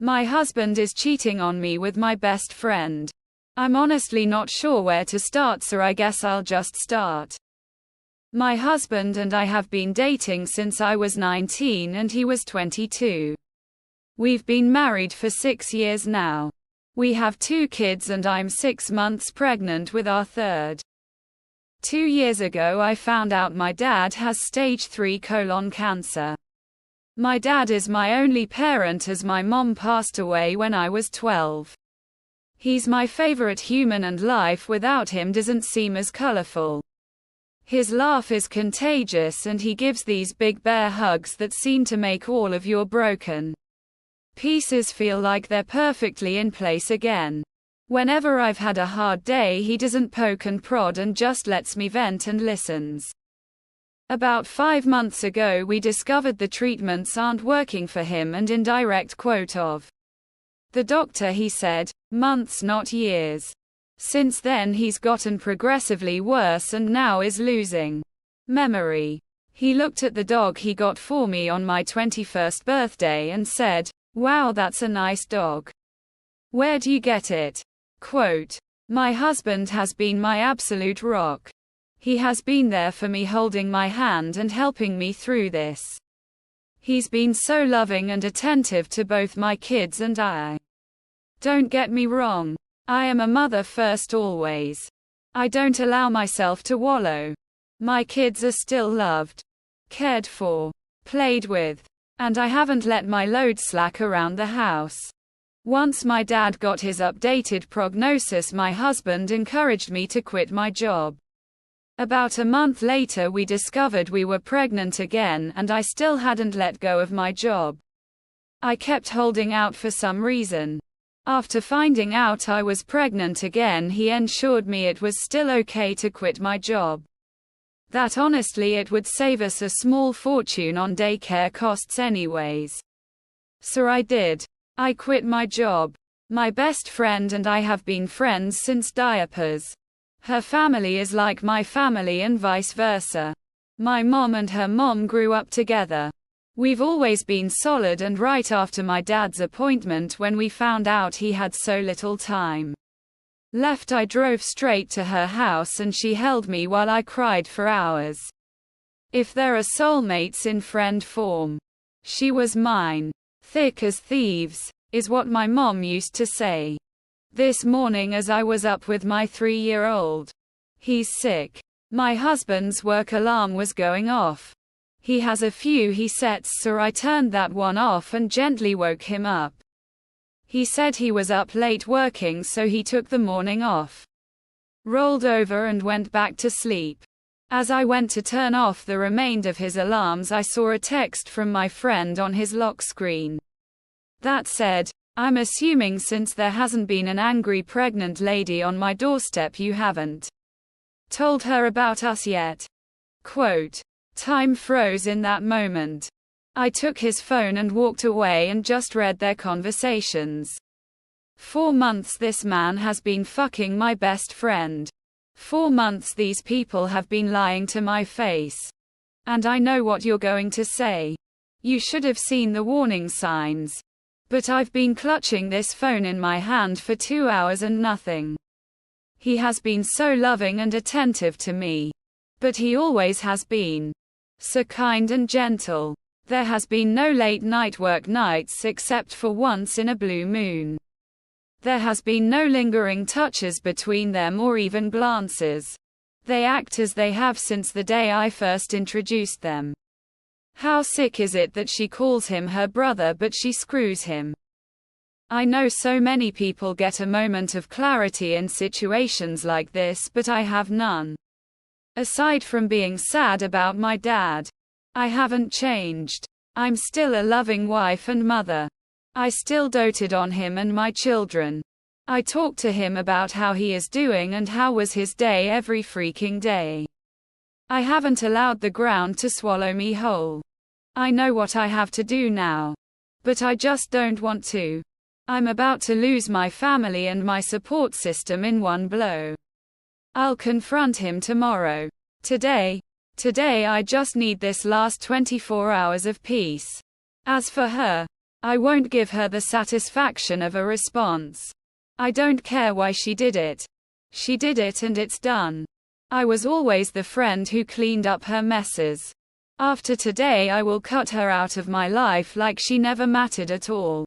My husband is cheating on me with my best friend. I'm honestly not sure where to start, so I guess I'll just start. My husband and I have been dating since I was 19 and he was 22. We've been married for 6 years now. We have 2 kids and I'm 6 months pregnant with our third. 2 years ago I found out my dad has stage 3 colon cancer. My dad is my only parent as my mom passed away when I was 12. He's my favorite human and life without him doesn't seem as colorful. His laugh is contagious and he gives these big bear hugs that seem to make all of your broken pieces feel like they're perfectly in place again. Whenever I've had a hard day, he doesn't poke and prod and just lets me vent and listens. About 5 months ago we discovered the treatments aren't working for him, and in direct quote of the doctor he said, "Months not years." Since then he's gotten progressively worse and now is losing memory. He looked at the dog he got for me on my 21st birthday and said, "Wow, that's a nice dog. Where do you get it?" Quote, "My husband has been my absolute rock. He has been there for me, holding my hand and helping me through this. He's been so loving and attentive to both my kids and I. Don't get me wrong. I am a mother first always. I don't allow myself to wallow. My kids are still loved, cared for, played with, and I haven't let my load slack around the house. Once my dad got his updated prognosis, my husband encouraged me to quit my job. About a month later we discovered we were pregnant again and I still hadn't let go of my job. I kept holding out for some reason. After finding out I was pregnant again, he ensured me it was still okay to quit my job. That honestly it would save us a small fortune on daycare costs anyways. So I did. I quit my job. My best friend and I have been friends since diapers. Her family is like my family and vice versa. My mom and her mom grew up together. We've always been solid, and right after my dad's appointment when we found out he had so little time left, I drove straight to her house and she held me while I cried for hours. If there are soulmates in friend form, she was mine. Thick as thieves, is what my mom used to say. This morning as I was up with my 3-year-old. He's sick. My husband's work alarm was going off. He has a few he sets, so I turned that one off and gently woke him up. He said he was up late working, so he took the morning off. Rolled over and went back to sleep. As I went to turn off the remainder of his alarms, I saw a text from my friend on his lock screen that said, "I'm assuming since there hasn't been an angry pregnant lady on my doorstep, you haven't told her about us yet." Quote, time froze in that moment. I took his phone and walked away and just read their conversations. 4 months this man has been fucking my best friend. 4 months these people have been lying to my face. And I know what you're going to say. You should have seen the warning signs. But I've been clutching this phone in my hand for 2 hours and nothing. He has been so loving and attentive to me. But he always has been. So kind and gentle. There has been no late night work nights except for once in a blue moon. There has been no lingering touches between them or even glances. They act as they have since the day I first introduced them. How sick is it that she calls him her brother but she screws him? I know so many people get a moment of clarity in situations like this, but I have none. Aside from being sad about my dad, I haven't changed. I'm still a loving wife and mother. I still doted on him and my children. I talk to him about how he is doing and how was his day every freaking day. I haven't allowed the ground to swallow me whole. I know what I have to do now. But I just don't want to. I'm about to lose my family and my support system in one blow. I'll confront him tomorrow. Today I just need this last 24 hours of peace. As for her, I won't give her the satisfaction of a response. I don't care why she did it. She did it and it's done. I was always the friend who cleaned up her messes. After today I will cut her out of my life like she never mattered at all.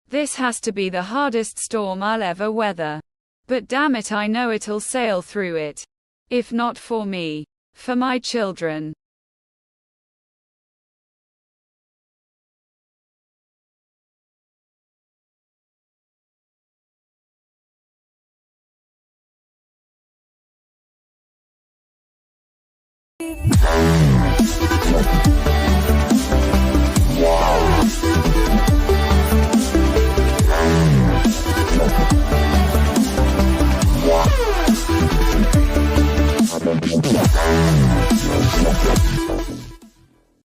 This has to be the hardest storm I'll ever weather. But damn it, I know it'll sail through it. If not for me, for my children.